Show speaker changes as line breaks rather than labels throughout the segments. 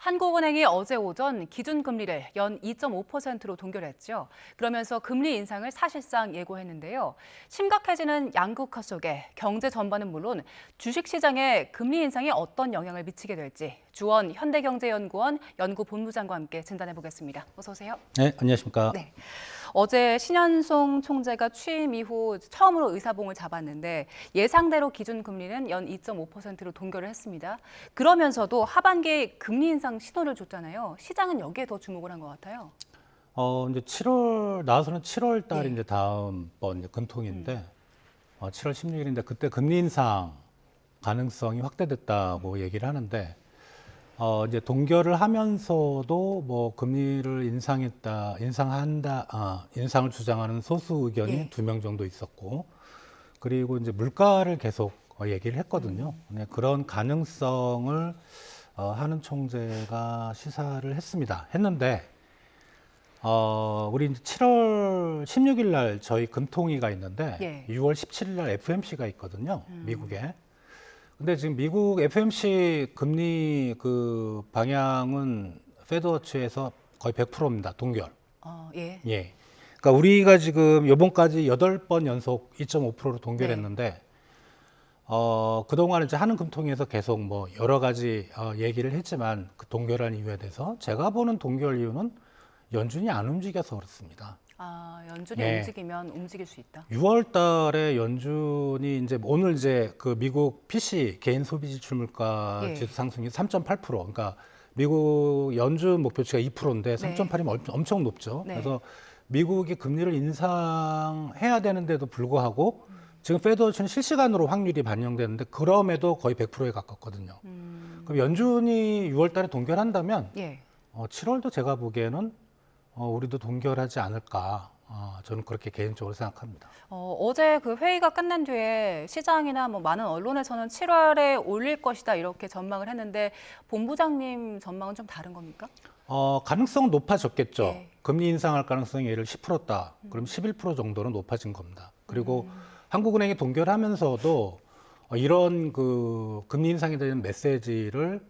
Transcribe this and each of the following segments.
한국은행이 어제 오전 기준금리를 연 2.5%로 동결했죠. 그러면서 금리 인상을 사실상 예고했는데요. 심각해지는 양극화 속에 경제 전반은 물론 주식시장에 금리 인상이 어떤 영향을 미치게 될지 주원 현대경제연구원 연구본부장과 함께 진단해보겠습니다. 어서 오세요.
네, 안녕하십니까.
네. 어제 신현송 총재가 취임 이후 처음으로 의사봉을 잡았는데 예상대로 기준금리는 연 2.5%로 동결을 했습니다. 그러면서도 하반기에 금리 인상 신호를 줬잖아요. 시장은 여기에 더 주목을 한 것 같아요.
이제 7월 나와서는 7월 달이
네.
이제 다음번 이제 금통인데 7월 16일인데 그때 금리 인상 가능성이 확대됐다고 얘기를 하는데 이제 동결을 하면서도 뭐 금리를 인상을 주장하는 소수 의견이
예.
2명 정도 있었고, 그리고 이제 물가를 계속 얘기를 했거든요. 네, 그런 가능성을 하는 총재가 시사를 했는데 우리 이제 7월 16일 날 저희 금통위가 있는데
예.
6월 17일 날 FOMC가 있거든요. 미국에. 근데 지금 미국 FOMC 금리 그 방향은 페드워치에서 거의 100%입니다. 동결.
예.
예. 그러니까 우리가 지금 요번까지 8번 연속 2.5%로 동결했는데 그동안 이제 한은금통위에서 계속 뭐 여러 가지 얘기를 했지만 그 동결한 이유에 대해서 제가 보는 동결 이유는 연준이 안 움직여서 그렇습니다.
연준이
예.
움직이면 움직일 수 있다.
6월 달에 연준이 이제 오늘 이제 그 미국 PC 개인 소비 지출 물가
예.
지수 상승이 3.8%. 그러니까 미국 연준 목표치가 2%인데 3.8이면 엄청 높죠.
네.
그래서 미국이 금리를 인상해야 되는데도 불구하고 지금 페드워치는 실시간으로 확률이 반영되는데 그럼에도 거의 100%에 가깝거든요. 그럼 연준이 6월 달에 동결한다면
예.
7월도 제가 보기에는 우리도 동결하지 않을까. 저는 그렇게 개인적으로 생각합니다.
어제 그 회의가 끝난 뒤에 시장이나 뭐 많은 언론에서는 7월에 올릴 것이다 이렇게 전망을 했는데 본부장님 전망은 좀 다른 겁니까?
가능성은 높아졌겠죠.
예.
금리 인상할 가능성이 예를 10%다. 그럼 11% 정도는 높아진 겁니다. 그리고 한국은행이 동결하면서도 이런 그 금리 인상에 대한 메시지를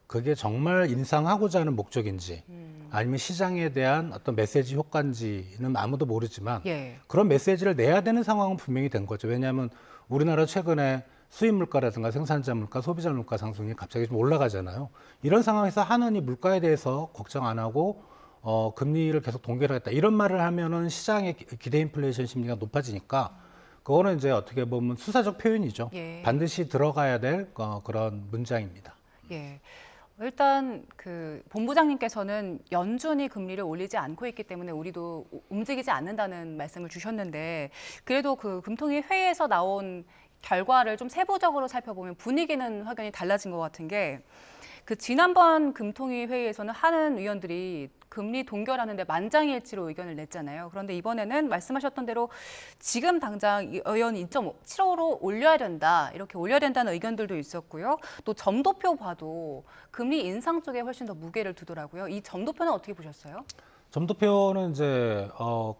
그게 정말 인상하고자 하는 목적인지 아니면 시장에 대한 어떤 메시지 효과인지는 아무도 모르지만
예.
그런 메시지를 내야 되는 상황은 분명히 된 거죠. 왜냐하면 우리나라 최근에 수입 물가라든가 생산자 물가, 소비자 물가 상승이 갑자기 좀 올라가잖아요. 이런 상황에서 한은이 물가에 대해서 걱정 안 하고 금리를 계속 동결하겠다 이런 말을 하면은 시장의 기대 인플레이션 심리가 높아지니까 그거는 이제 어떻게 보면 수사적 표현이죠.
예.
반드시 들어가야 될 그런 문장입니다.
예. 일단 그 본부장님께서는 연준이 금리를 올리지 않고 있기 때문에 우리도 움직이지 않는다는 말씀을 주셨는데 그래도 그 금통위 회의에서 나온 결과를 좀 세부적으로 살펴보면 분위기는 확연히 달라진 것 같은 게 그 지난번 금통위 회의에서는 하는 의원들이 금리 동결하는데 만장일치로 의견을 냈잖아요. 그런데 이번에는 말씀하셨던 대로 지금 당장 의원 2.75로 올려야 된다, 이렇게 올려야 된다는 의견들도 있었고요. 또 점도표 봐도 금리 인상 쪽에 훨씬 더 무게를 두더라고요. 이 점도표는 어떻게 보셨어요?
점도표는 이제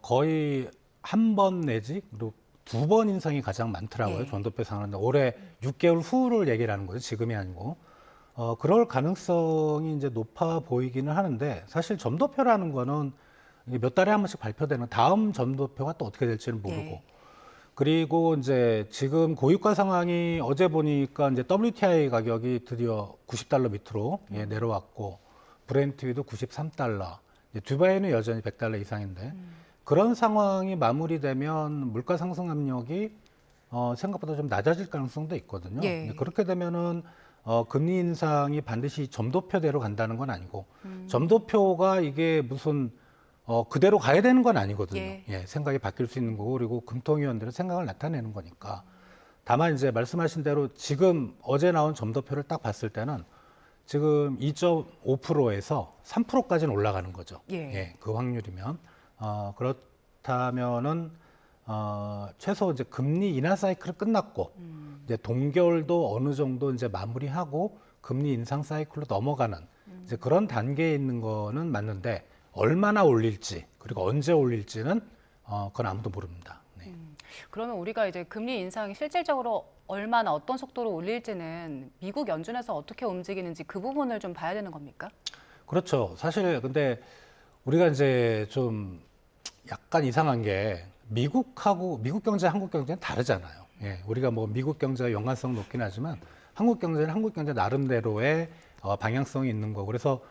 거의 한 번 내지 그리고 2번 인상이 가장 많더라고요.
예.
점도표 상하는데 올해 6개월 후를 얘기를 하는 거죠. 지금이 아니고. 그럴 가능성이 이제 높아 보이기는 하는데 사실 점도표라는 거는 이게 몇 달에 한 번씩 발표되는 다음 점도표가 또 어떻게 될지는 모르고
예.
그리고 이제 지금 고유가 상황이 어제 보니까 이제 WTI 가격이 드디어 90달러 밑으로 내려왔고 브렌트유도 93달러, 두바이는 여전히 100달러 이상인데 그런 상황이 마무리되면 물가 상승 압력이 생각보다 좀 낮아질 가능성도 있거든요.
예.
근데 그렇게 되면은 금리 인상이 반드시 점도표대로 간다는 건 아니고 점도표가 이게 무슨 그대로 가야 되는 건 아니거든요.
예.
생각이 바뀔 수 있는 거고 그리고 금통위원들은 생각을 나타내는 거니까 다만 이제 말씀하신 대로 지금 어제 나온 점도표를 딱 봤을 때는 지금 2.5%에서 3%까지는 올라가는 거죠.
예.
그 확률이면 그렇다면은 최소 이제 금리 인하 사이클은 끝났고 이제 동결도 어느 정도 이제 마무리하고 금리 인상 사이클로 넘어가는 이제 그런 단계에 있는 거는 맞는데 얼마나 올릴지 그리고 언제 올릴지는 그건 아무도 모릅니다. 네.
그러면 우리가 이제 금리 인상이 실질적으로 얼마나 어떤 속도로 올릴지는 미국 연준에서 어떻게 움직이는지 그 부분을 좀 봐야 되는 겁니까?
그렇죠. 사실 근데 우리가 이제 좀 약간 이상한 게 미국 경제, 한국 경제는 다르잖아요. 예, 우리가 뭐 미국 경제가 연관성 높긴 하지만 한국 경제는 한국 경제 나름대로의 방향성이 있는 거고 그래서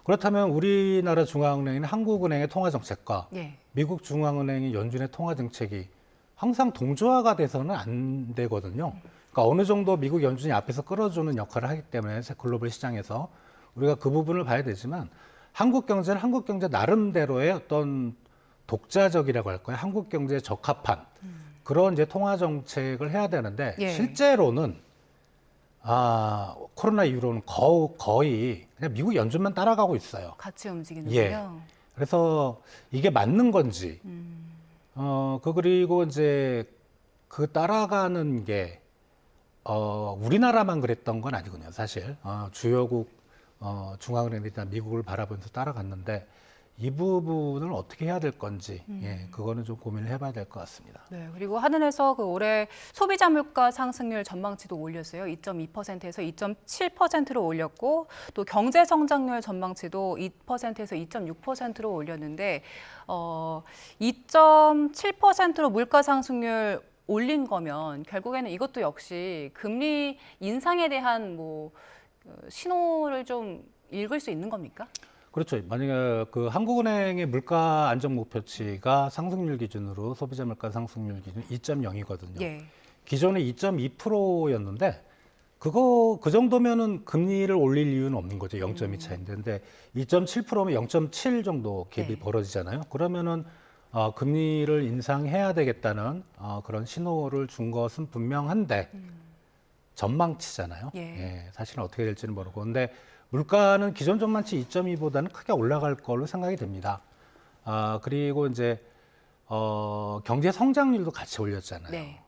그렇다면 우리나라 중앙은행인 한국은행의 통화 정책과
예.
미국 중앙은행인 연준의 통화 정책이 항상 동조화가 돼서는 안 되거든요. 그러니까 어느 정도 미국 연준이 앞에서 끌어주는 역할을 하기 때문에 글로벌 시장에서 우리가 그 부분을 봐야 되지만 한국 경제는 한국 경제 나름대로의 어떤 독자적이라고 할까요? 한국 경제에 적합한 그런 이제 통화 정책을 해야 되는데
예.
실제로는 코로나 이후로는 거의 그냥 미국 연준만 따라가고 있어요.
같이 움직이는군요.
예. 그래서 이게 맞는 건지, 그리고 이제 그 따라가는 게, 우리나라만 그랬던 건 아니군요, 사실. 주요국, 중앙은행들이 다 미국을 바라보면서 따라갔는데, 이 부분을 어떻게 해야 될 건지, 예, 그거는 좀 고민을 해봐야 될 것 같습니다.
네, 그리고 한은에서 그 올해 소비자 물가 상승률 전망치도 올렸어요. 2.2%에서 2.7%로 올렸고 또 경제 성장률 전망치도 2%에서 2.6%로 올렸는데 2.7%로 물가 상승률 올린 거면 결국에는 이것도 역시 금리 인상에 대한 신호를 좀 읽을 수 있는 겁니까?
그렇죠. 만약에 그 한국은행의 물가 안정 목표치가 상승률 기준으로 소비자 물가 상승률 기준 2.0이거든요.
예.
기존에 2.2%였는데 그 정도면은 금리를 올릴 이유는 없는 거죠. 0.2 차인데. 근데 2.7%면 0.7 정도 갭이
네.
벌어지잖아요. 그러면은 금리를 인상해야 되겠다는 그런 신호를 준 것은 분명한데 전망치잖아요.
예.
예, 사실은 어떻게 될지는 모르고. 근데 물가는 기존 전망치 2.2보다는 크게 올라갈 걸로 생각이 됩니다. 그리고 이제 경제 성장률도 같이 올렸잖아요.
네.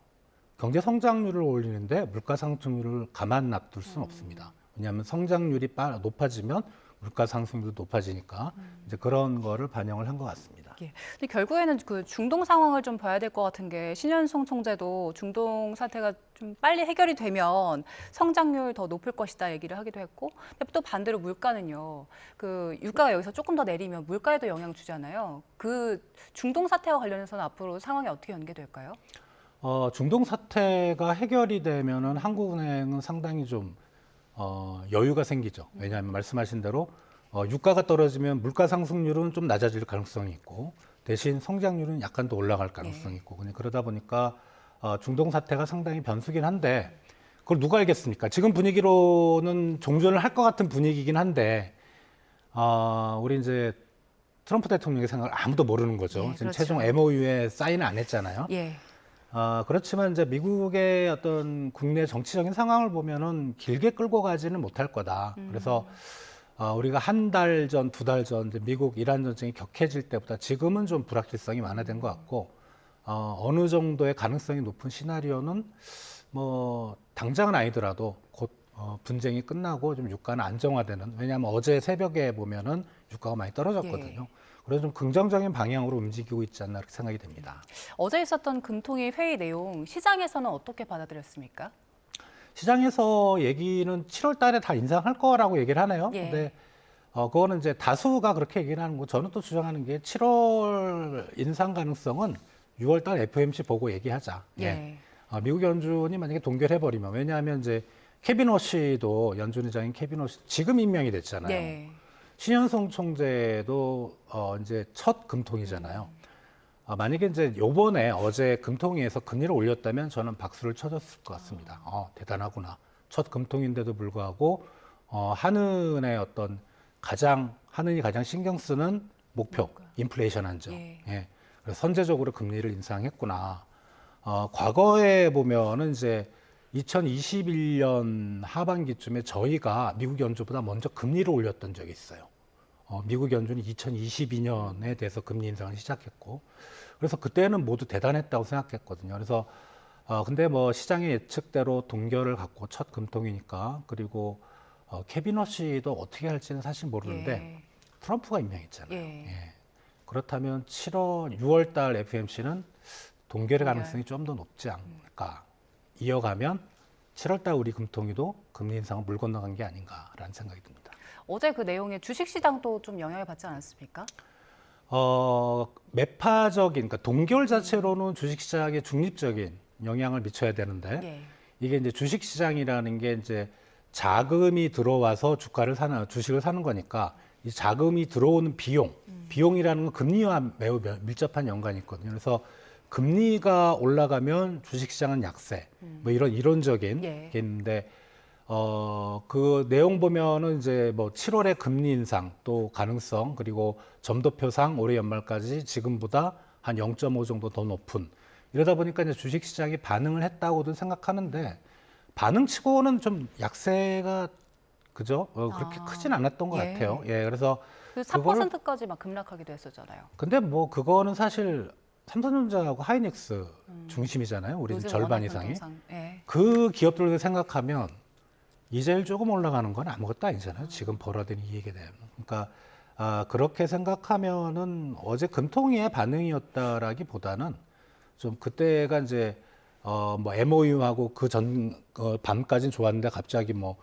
경제 성장률을 올리는데 물가 상승률을 가만 놔둘 수는 없습니다. 왜냐하면 성장률이 높아지면 물가 상승률도 높아지니까 이제 그런 거를 반영을 한 것 같습니다.
예. 근데 결국에는 그 중동 상황을 좀 봐야 될 것 같은 게 신현송 총재도 중동 사태가 좀 빨리 해결이 되면 성장률 더 높을 것이다 얘기를 하기도 했고, 근데 또 반대로 물가는요. 그 유가가 여기서 조금 더 내리면 물가에도 영향 주잖아요. 그 중동 사태와 관련해서는 앞으로 상황이 어떻게 연계될까요?
중동 사태가 해결이 되면은 한국은행은 상당히 좀 여유가 생기죠. 왜냐하면 말씀하신 대로 유가가 떨어지면 물가 상승률은 좀 낮아질 가능성이 있고 대신 성장률은 약간 더 올라갈 가능성이 있고 그러다 보니까 중동 사태가 상당히 변수긴 한데 그걸 누가 알겠습니까? 지금 분위기로는 종전을 할 것 같은 분위기긴 한데 우리 이제 트럼프 대통령의 생각을 아무도 모르는 거죠.
예,
지금
그렇죠.
최종 MOU에 사인을 안 했잖아요.
예.
그렇지만 이제 미국의 어떤 국내 정치적인 상황을 보면은 길게 끌고 가지는 못할 거다. 그래서 우리가 한 달 전, 두 달 전 이제 미국 이란 전쟁이 격해질 때보다 지금은 좀 불확실성이 많아진 것 같고 어느 정도의 가능성이 높은 시나리오는 뭐 당장은 아니더라도 곧 분쟁이 끝나고 좀 유가는 안정화되는 왜냐하면 어제 새벽에 보면은 유가가 많이 떨어졌거든요.
예.
그래서 좀 긍정적인 방향으로 움직이고 있지 않나 이렇게 생각이 됩니다.
어제 있었던 금통위 회의 내용 시장에서는 어떻게 받아들였습니까?
시장에서 얘기는 7월 달에 다 인상할 거라고 얘기를 하네요.
예.
근데 그거는 이제 다수가 그렇게 얘기를 하는 거. 저는 또 주장하는 게 7월 인상 가능성은 6월 달 FOMC 보고 얘기하자.
예.
미국 연준이 만약에 동결해 버리면 왜냐하면 이제 케빈 워시도 연준 의장인 케빈 워시 지금 임명이 됐잖아요.
예.
신현송 총재도 이제 첫 금통이잖아요. 만약에 이제 요번에 어제 금통위에서 금리를 올렸다면 저는 박수를 쳐줬을 것 같습니다. 대단하구나. 첫 금통인데도 불구하고 한은의 어떤 한은이 가장 신경 쓰는 목표, 인플레이션 안정.
예.
예. 그래서 선제적으로 금리를 인상했구나. 과거에 보면은 이제 2021년 하반기쯤에 저희가 미국 연준보다 먼저 금리를 올렸던 적이 있어요. 미국 연준이 2022년에 대해서 금리 인상을 시작했고, 그래서 그때는 모두 대단했다고 생각했거든요. 그래서 근데 뭐 시장의 예측대로 동결을 갖고 첫 금통이니까 그리고 케빈 워시도 어떻게 할지는 사실 모르는데
예.
트럼프가 임명했잖아요.
예.
예. 그렇다면 6월 달 FOMC는 동결의 가능성이 좀 더 높지 않을까. 이어가면 7월 달 우리 금통위도 금리 인상을 물 건너간 게 아닌가라는 생각이 듭니다.
어제 그 내용에 주식시장도 좀 영향을 받지 않았습니까?
매파적인, 그러니까 동결 자체로는 주식시장에 중립적인 영향을 미쳐야 되는데
예.
이게 이제 주식시장이라는 게 이제 자금이 들어와서 주식을 사는 거니까 이 자금이 들어오는 비용이라는 건 금리와 매우 밀접한 연관이 있거든요. 그래서 금리가 올라가면 주식시장은 약세, 뭐 이런 이론적인
예.
게 있는데 그 내용 보면은 이제 뭐 7월에 금리 인상 또 가능성 그리고 점도표상 올해 연말까지 지금보다 한 0.5 정도 더 높은 이러다 보니까 이제 주식시장이 반응을 했다고도 생각하는데 반응치고는 좀 약세가 그죠? 그렇게 크진 않았던 것
예.
같아요. 예, 그래서
그
그걸
4%까지 막 급락하기도 했었잖아요.
근데 뭐 그거는 사실 삼성전자하고 하이닉스 중심이잖아요. 우리
요즘
절반
워낙
이상이.
변동상, 예.
그 기업들을 생각하면 이자율 조금 올라가는 건 아무것도 아니잖아요. 지금 벌어들인 이익에 대한. 그러니까 그렇게 생각하면은 어제 금통위의 반응이었다라기보다는 좀 그때가 이제 뭐 MOU하고 그 전 밤까지는 좋았는데 갑자기 뭐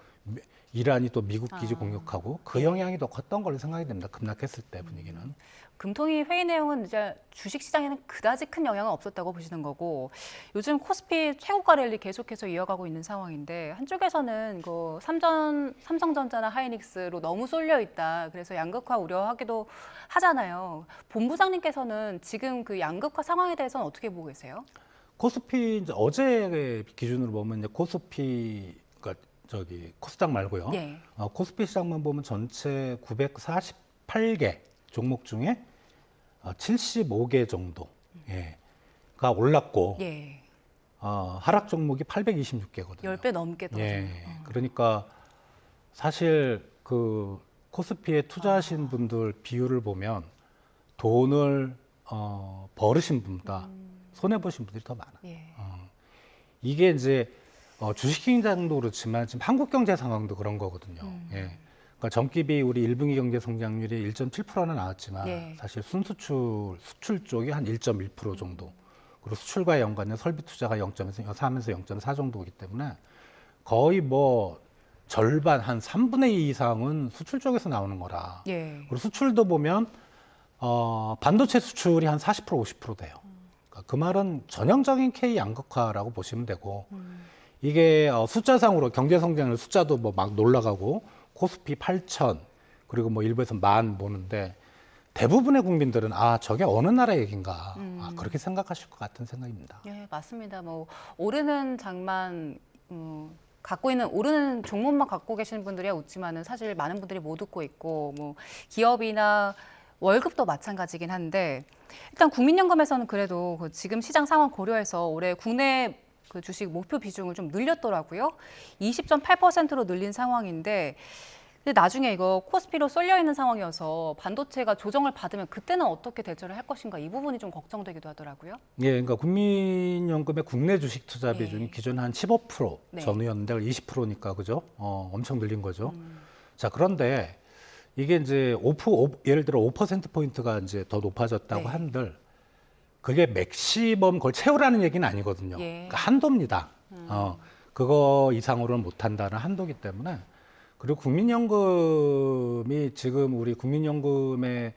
이란이 또 미국 기지 공격하고 그 영향이 더 컸던 걸로 생각이 됩니다. 급락했을 때 분위기는.
금통위 회의 내용은 이제 주식시장에는 그다지 큰 영향은 없었다고 보시는 거고 요즘 코스피 최고가 랠리 계속해서 이어가고 있는 상황인데 한쪽에서는 그 삼성전자나 하이닉스로 너무 쏠려 있다. 그래서 양극화 우려하기도 하잖아요. 본부장님께서는 지금 그 양극화 상황에 대해서는 어떻게 보고 계세요?
코스피 이제 어제 기준으로 보면 이제 코스피 그러니까 저기 코스닥 말고요.
예.
코스피 시장만 보면 전체 948개 종목 중에 75개 정도 가 올랐고
예.
하락 종목이 826개거든요.
10배 넘게 떨어졌네요.
예. 그러니까 사실 그 코스피에 투자하신 분들 비율을 보면 돈을 벌으신 분보다 손해 보신 분들이 더 많아요.
예.
이게 이제 주식시장도 그렇지만 지금 한국 경제 상황도 그런 거거든요. 예. 그러니까 전기비 우리 1분기 경제 성장률이 1.7%는 나왔지만
예.
사실 수출 쪽이 한 1.1% 정도. 그리고 수출과 연관된 설비 투자가 0.3에서 0.4 정도이기 때문에 거의 뭐 절반 한 3분의 2 이상은 수출 쪽에서 나오는 거라.
예.
그리고 수출도 보면 반도체 수출이 한 40% 50% 돼요. 그러니까 그 말은 전형적인 K 양극화라고 보시면 되고 이게 숫자상으로 경제 성장률 숫자도 뭐 막 놀라가고 코스피 8천 그리고 뭐 일부에서 10,000 보는데 대부분의 국민들은 저게 어느 나라 얘기인가 그렇게 생각하실 것 같은 생각입니다.
예, 맞습니다. 뭐 오르는 장만 갖고 있는 오르는 종목만 갖고 계시는 분들이야 웃지만은 사실 많은 분들이 못 웃고 있고 뭐 기업이나 월급도 마찬가지긴 한데 일단 국민연금에서는 그래도 그 지금 시장 상황 고려해서 올해 국내 그 주식 목표 비중을 좀 늘렸더라고요. 20.8%로 늘린 상황인데 근데 나중에 이거 코스피로 쏠려 있는 상황이어서 반도체가 조정을 받으면 그때는 어떻게 대처를 할 것인가 이 부분이 좀 걱정되기도 하더라고요.
예, 그러니까 국민연금의 국내 주식 투자
예.
비중이 기존 한 15%
네.
전후였는데 20%니까 그죠? 엄청 늘린 거죠. 자, 그런데 이게 이제 예를 들어 5% 포인트가 이제 더 높아졌다고
네.
한들 그게 맥시멈 그걸 채우라는 얘기는 아니거든요.
예.
그러니까 한도입니다. 그거 이상으로는 못 한다는 한도기 때문에 그리고 국민연금이 지금 우리 국민연금의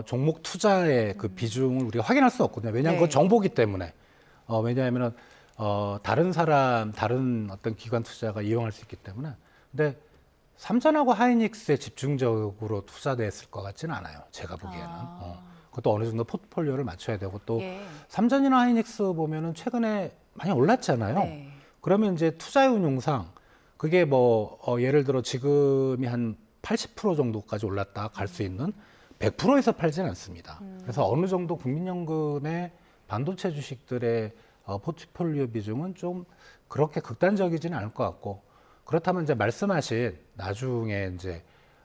종목 투자의 그 비중을 우리가 확인할 수 없거든요. 왜냐하면
네.
그건 정보기 때문에. 왜냐하면은 다른 어떤 기관 투자가 이용할 수 있기 때문에. 근데 삼전하고 하이닉스에 집중적으로 투자됐을 것 같지는 않아요. 제가 보기에는. 그것도 어느 정도 포트폴리오를 맞춰야 되고 또
예.
삼전이나 하이닉스 보면은 최근에 많이 올랐잖아요.
네.
그러면 이제 투자 운용상 그게 뭐 예를 들어 지금이 한 80% 정도까지 올랐다 갈 수 있는 100%에서 팔지는 않습니다. 그래서 어느 정도 국민연금의 반도체 주식들의 포트폴리오 비중은 좀 그렇게 극단적이지는 않을 것 같고 그렇다면 이제 말씀하신 나중에 이제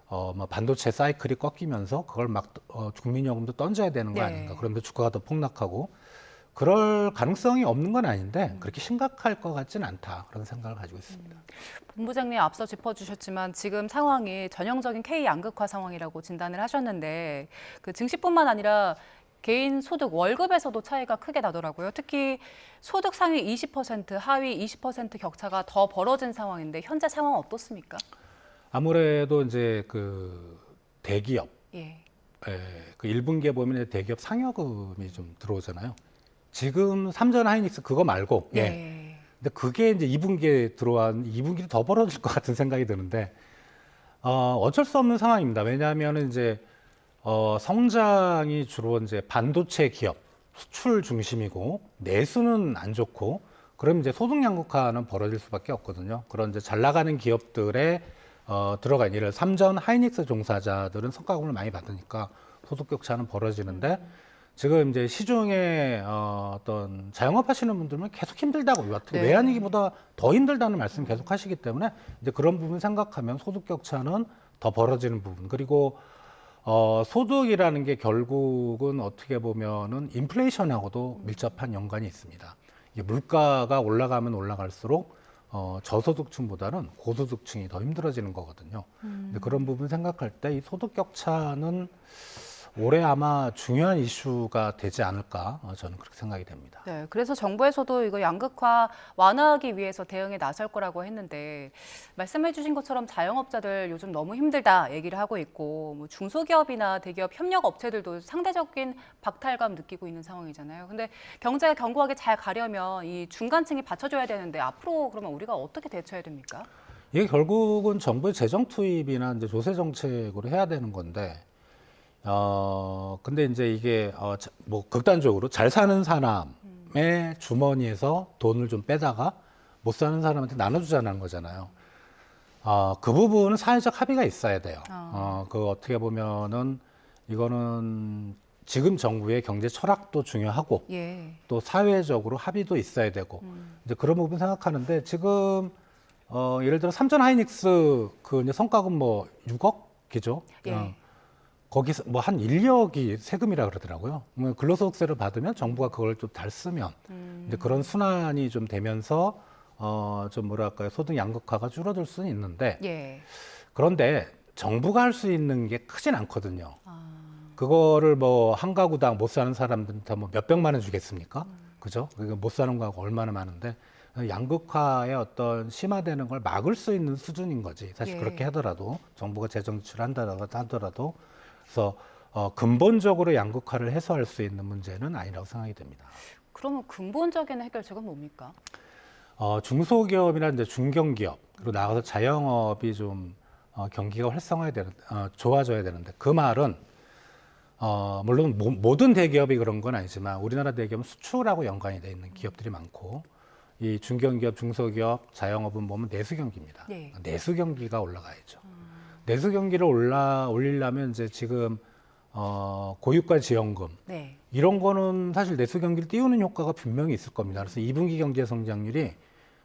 뭐 반도체 사이클이 꺾이면서 그걸 막 국민연금도 던져야 되는 거
네.
아닌가. 그런데 주가가 더 폭락하고 그럴 가능성이 없는 건 아닌데 그렇게 심각할 것 같지는 않다. 그런 생각을 가지고 있습니다.
본부장님 앞서 짚어주셨지만 지금 상황이 전형적인 K 양극화 상황이라고 진단을 하셨는데 그 증시뿐만 아니라 개인 소득 월급에서도 차이가 크게 나더라고요. 특히 소득 상위 20%, 하위 20% 격차가 더 벌어진 상황인데 현재 상황 어떻습니까?
아무래도 이제 그 대기업,
예.
그 1분기에 보면 이제 대기업 상여금이 좀 들어오잖아요. 지금 삼전 하이닉스 그거 말고,
네.
근데 그게 이제 2분기에 들어온 2분기도 더 벌어질 것 같은 생각이 드는데, 어쩔 수 없는 상황입니다. 왜냐하면 이제 성장이 주로 이제 반도체 기업 수출 중심이고 내수는 안 좋고, 그럼 이제 소득 양극화는 벌어질 수밖에 없거든요. 그런 이제 잘 나가는 기업들의 들어간 예를 삼전 하이닉스 종사자들은 성과금을 많이 받으니까 소득 격차는 벌어지는데, 지금 이제 시중에 어떤 자영업 하시는 분들은 계속 힘들다고
네.
외환위기보다 더 힘들다는 말씀 계속 하시기 때문에 이제 그런 부분 생각하면 소득 격차는 더 벌어지는 부분, 그리고 소득이라는 게 결국은 어떻게 보면은 인플레이션하고도 밀접한 연관이 있습니다. 이게 물가가 올라가면 올라갈수록 저소득층보다는 고소득층이 더 힘들어지는 거거든요. 근데 그런 부분 생각할 때 이 소득 격차는 올해 아마 중요한 이슈가 되지 않을까 저는 그렇게 생각이 됩니다.
네, 그래서 정부에서도 이거 양극화 완화하기 위해서 대응에 나설 거라고 했는데 말씀해주신 것처럼 자영업자들 요즘 너무 힘들다 얘기를 하고 있고 뭐 중소기업이나 대기업 협력 업체들도 상대적인 박탈감 느끼고 있는 상황이잖아요. 근데 경제가 견고하게 잘 가려면 이 중간층이 받쳐줘야 되는데 앞으로 그러면 우리가 어떻게 대처해야 됩니까?
이게 결국은 정부의 재정 투입이나 이제 조세 정책으로 해야 되는 건데. 근데 이제 이게, 뭐, 극단적으로 잘 사는 사람의 주머니에서 돈을 좀 빼다가 못 사는 사람한테 나눠주자는 거잖아요. 그 부분은 사회적 합의가 있어야 돼요. 그 어떻게 보면은 이거는 지금 정부의 경제 철학도 중요하고
예.
또 사회적으로 합의도 있어야 되고 이제 그런 부분 생각하는데 지금, 예를 들어 삼전 하이닉스 그 이제 성과금 뭐 6억이죠.
예.
거기서 뭐 한 1억이 세금이라 그러더라고요. 뭐 근로소득세를 받으면 정부가 그걸 좀 잘 쓰면 이제 그런 순환이 좀 되면서 좀 뭐랄까요, 소득 양극화가 줄어들 수는 있는데,
예.
그런데 정부가 할 수 있는 게 크진 않거든요. 그거를 뭐 한 가구당 못 사는 사람들한테 뭐 몇백만 원 주겠습니까? 그죠? 그러니까 못 사는 가구가 얼마나 많은데 양극화의 어떤 심화되는 걸 막을 수 있는 수준인 거지. 사실
예.
그렇게 하더라도 정부가 재정 지출한다더라도 그래서 근본적으로 양극화를 해소할 수 있는 문제는 아니라고 생각이 됩니다.
그러면 근본적인 해결책은 뭡니까?
중소기업이나 이제 중견기업 그리고 나가서 자영업이 좀 경기가 좋아져야 되는데 그 말은 물론 모든 대기업이 그런 건 아니지만 우리나라 대기업은 수출하고 연관이 돼 있는 기업들이 많고 이 중견기업, 중소기업, 자영업은 보면 내수경기입니다.
네.
내수경기가 올라가야죠. 내수경기를 올리려면 이제 지금 고유가 지원금
네.
이런 거는 사실 내수경기를 띄우는 효과가 분명히 있을 겁니다. 그래서 2분기 경제 성장률이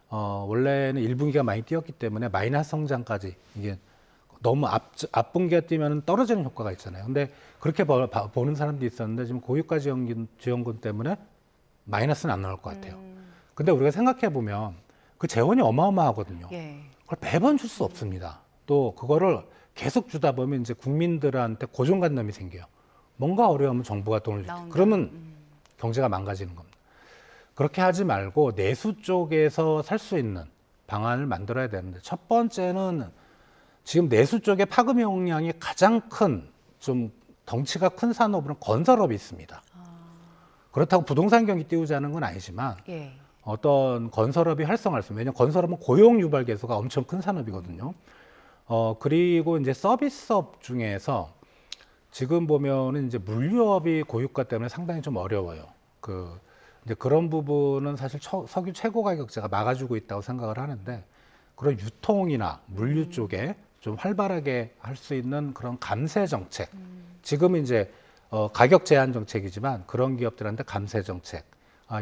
원래는 1분기가 많이 뛰었기 때문에 마이너스 성장까지 이게 너무 앞분기가 뛰면 떨어지는 효과가 있잖아요. 근데 그렇게 보는 사람도 있었는데 지금 고유가 지원금 때문에 마이너스는 안 나올 것 같아요. 근데 우리가 생각해 보면 그 재원이 어마어마하거든요.
예.
그걸 매번 줄 수 없습니다. 또 그거를 계속 주다 보면 이제 국민들한테 고정관념이 생겨요. 뭔가 어려우면 정부가 돈을 줄게. 그러면 경제가 망가지는 겁니다. 그렇게 하지 말고 내수 쪽에서 살 수 있는 방안을 만들어야 되는데 첫 번째는 지금 내수 쪽에 파급 역량이 가장 큰 좀 덩치가 큰 산업으로는 건설업이 있습니다. 그렇다고 부동산 경기 띄우자는 건 아니지만
예.
어떤 건설업이 활성화할 수 있어요. 왜냐하면 건설업은 고용 유발 계수가 엄청 큰 산업이거든요. 그리고 이제 서비스업 중에서 지금 보면은 이제 물류업이 고유가 때문에 상당히 좀 어려워요. 이제 그런 부분은 사실 석유 최고 가격제가 막아주고 있다고 생각을 하는데 그런 유통이나 물류 쪽에 좀 활발하게 할 수 있는 그런 감세 정책. 지금 이제 가격 제한 정책이지만 그런 기업들한테 감세 정책.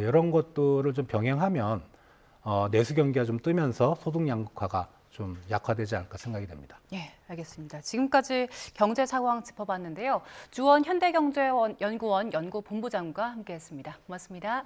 이런 것들을 좀 병행하면 내수 경기가 좀 뜨면서 소득 양극화가 좀 약화되지 않을까 생각이 됩니다.
예, 알겠습니다. 지금까지 경제 상황 짚어봤는데요. 주원 현대경제연구원 연구본부장과 함께했습니다. 고맙습니다.